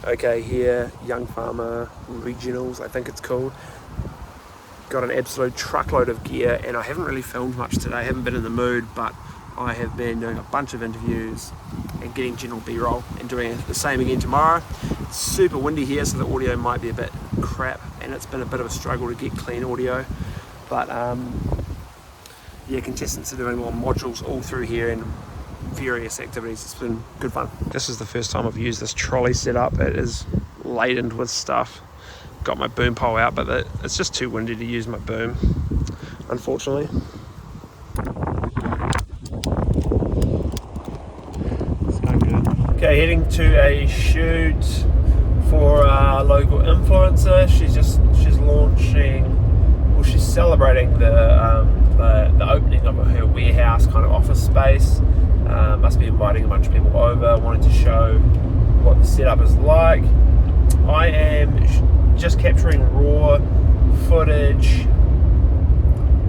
Okay, here, Young Farmer Regionals, I think it's called. Got an absolute truckload of gear, and I haven't really filmed much today. I haven't been in the mood, but I have been doing a bunch of interviews and getting general B-roll and doing the same again tomorrow. It's super windy here, so the audio might be a bit crap, and it's been a bit of a struggle to get clean audio. But yeah, contestants are doing little modules all through here and various activities. It's been good fun. This is the first time I've used this trolley setup. It is laden with stuff. Got my boom pole out, but it's just too windy to use my boom, unfortunately. Okay, heading to a shoot for a local influencer. She's launching, well, she's celebrating the opening of her warehouse kind of office space. Must be inviting a bunch of people over, wanting to show what the setup is like. I am just capturing raw footage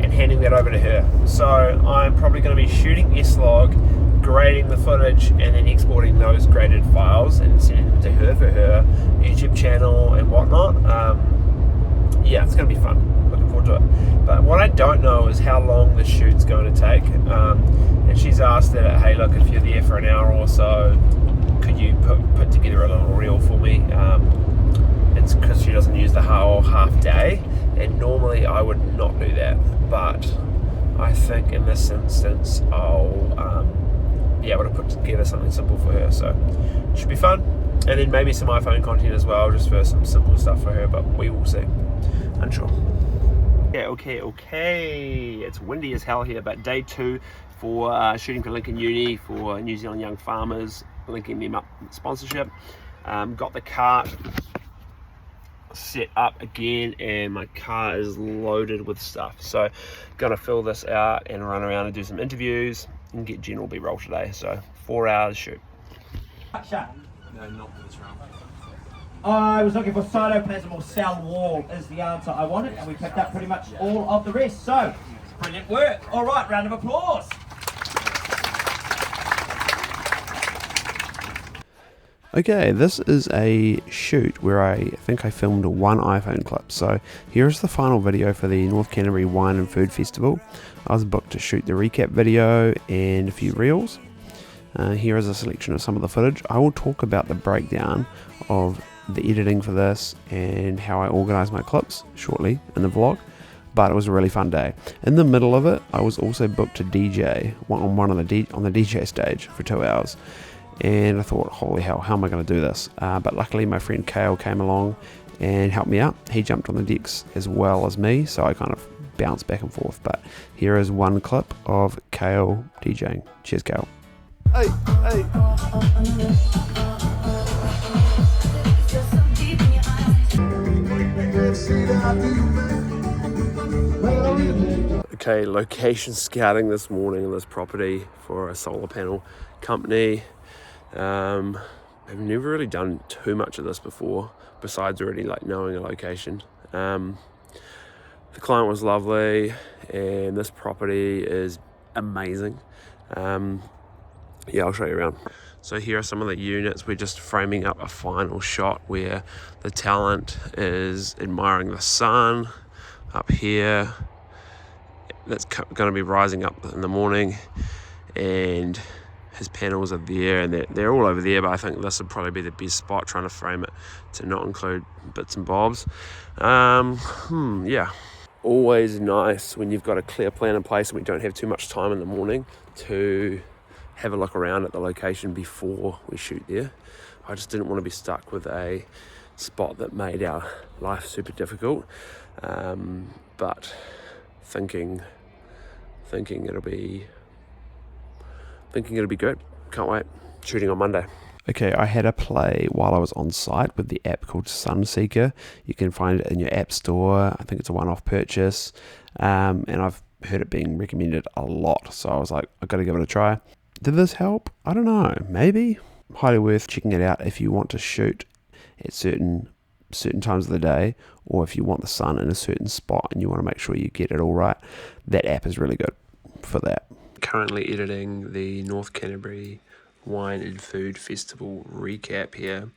and handing that over to her. So I'm probably going to be shooting S-Log, grading the footage, and then exporting those graded files and sending them to her for her YouTube channel and whatnot. Yeah, it's going to be fun. Looking forward to it. But what I don't know is how long the shoot's going to take. And she's asked that, hey, look, if you're there for an hour or so, could you put together a little reel for me? It's because she doesn't use the whole half day, and normally I would not do that. But I think in this instance, I'll be able to put together something simple for her. So it should be fun. And then maybe some iPhone content as well, just for some simple stuff for her, but we will see. Unsure. Okay. It's windy as hell here, but day 2 for shooting for Lincoln Uni for New Zealand Young Farmers, linking them up with sponsorship. Got the cart set up again, and my car is loaded with stuff. So gonna fill this out and run around and do some interviews and get general B-roll today. So 4 hours shoot. No, not for this round. I was looking for cytoplasm or cell wall is the answer I wanted, and we picked up pretty much all of the rest. So, brilliant work. All right, round of applause. Okay, this is a shoot where I think I filmed 1 iPhone clip. So here's the final video for the North Canterbury Wine and Food Festival. I was booked to shoot the recap video and a few reels. Here is a selection of some of the footage. I will talk about the breakdown of the editing for this and how I organise my clips shortly in the vlog. But it was a really fun day. In the middle of it, I was also booked to DJ on the DJ stage for 2 hours. And I thought, holy hell, how am I going to do this? But luckily my friend Kale came along and helped me out. He jumped on the decks as well as me, so I kind of bounced back and forth. But here is one clip of Kale DJing. Cheers, Kale. Hey. Okay, location scouting this morning in this property for a solar panel company. I've never really done too much of this before, besides already like knowing a location. The client was lovely, and this property is amazing. Yeah, I'll show you around. So here are some of the units. We're just framing up a final shot where the talent is admiring the sun up here. That's going to be rising up in the morning, and his panels are there, and they're all over there, but I think this would probably be the best spot, trying to frame it to not include bits and bobs. Yeah, always nice when you've got a clear plan in place and we don't have too much time in the morning to have a look around at the location before we shoot there. I just didn't want to be stuck with a spot that made our life super difficult, but thinking it'll be good. Can't wait. Shooting on Monday. Okay, I had a play while I was on site with the app called Sunseeker. You can find it in your app store. I think it's a one-off purchase, and I've heard it being recommended a lot, so I was like, I've got to give it a try. Did this help? I don't know, maybe. Highly worth checking it out if you want to shoot at certain times of the day, or if you want the sun in a certain spot and you want to make sure you get it all right. That app is really good for that. Currently editing the North Canterbury wine and food festival recap here,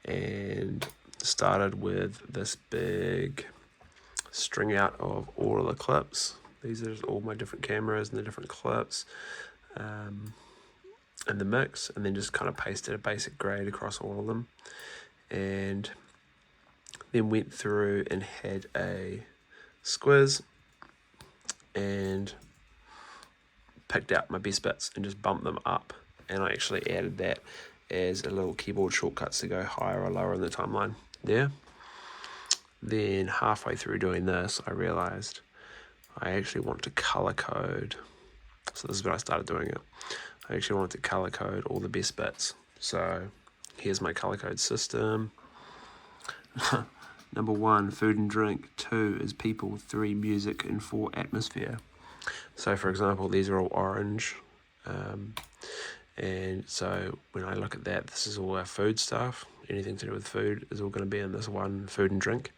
and started with this big string out of all of the clips. These are all my different cameras and the different clips in the mix, and then just kind of pasted a basic grade across all of them, and then went through and had a squiz and picked out my best bits and just bumped them up, and I actually added that as a little keyboard shortcuts to go higher or lower in the timeline there. Then halfway through doing this, I realized I actually want to color code. So this is when I started doing it. I actually wanted to color code all the best bits. So here's my color code system. Number 1, food and drink. 2 is people. 3, music. And 4, atmosphere. So for example, these are all orange. And so when I look at that, this is all our food stuff. Anything to do with food is all going to be in this one, food and drink.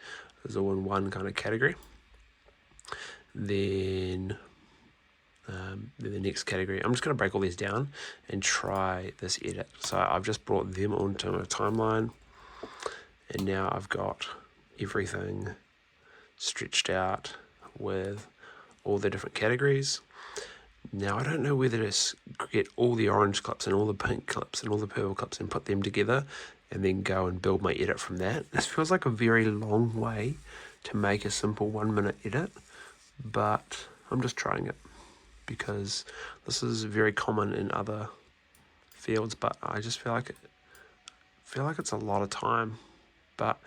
It's all in one kind of category. Then the next category, I'm just going to break all these down and try this edit. So I've just brought them onto my timeline, and now I've got everything stretched out with all the different categories. Now I don't know whether to get all the orange clips and all the pink clips and all the purple clips and put them together and then go and build my edit from that. This feels like a very long way to make a simple 1-minute edit, but I'm just trying it because this is very common in other fields, but I just feel like it's a lot of time. But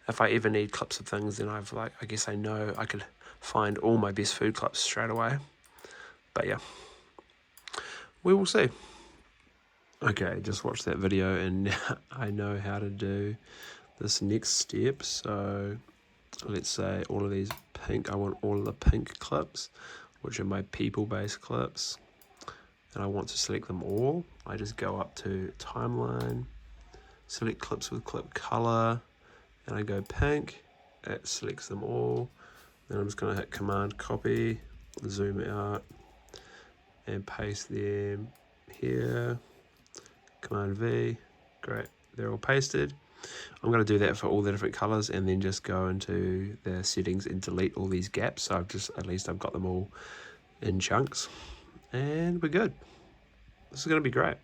if I ever need clips of things, then I guess I know I could find all my best food clips straight away. But yeah, we will see. Okay, just watched that video and now I know how to do this next step. So let's say all of these pink, I want all of the pink clips, which are my people-based clips, and I want to select them all. I just go up to timeline, select clips with clip color, and I go pink. It selects them all. Then I'm just going to hit Command Copy, zoom out, and paste them here. Command V, great, they're all pasted. I'm going to do that for all the different colors and then just go into the settings and delete all these gaps. So at least I've got them all in chunks and we're good. This is going to be great.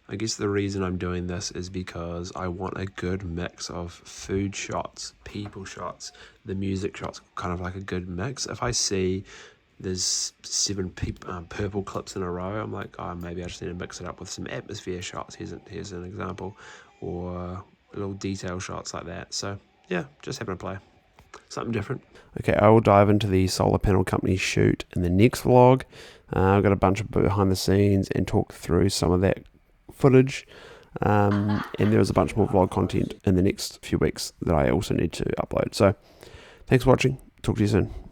I guess the reason I'm doing this is because I want a good mix of food shots, people shots, the music shots, kind of like a good mix. If I see there's 7 purple clips in a row, I'm like, oh, maybe I just need to mix it up with some atmosphere shots. Here's an example, or little detail shots like that. So yeah, just having a play, something different. Okay, I will dive into the solar panel company shoot in the next vlog. I've got a bunch of behind the scenes and talk through some of that footage, and there is a bunch more vlog content in the next few weeks that I also need to upload. So thanks for watching, talk to you soon.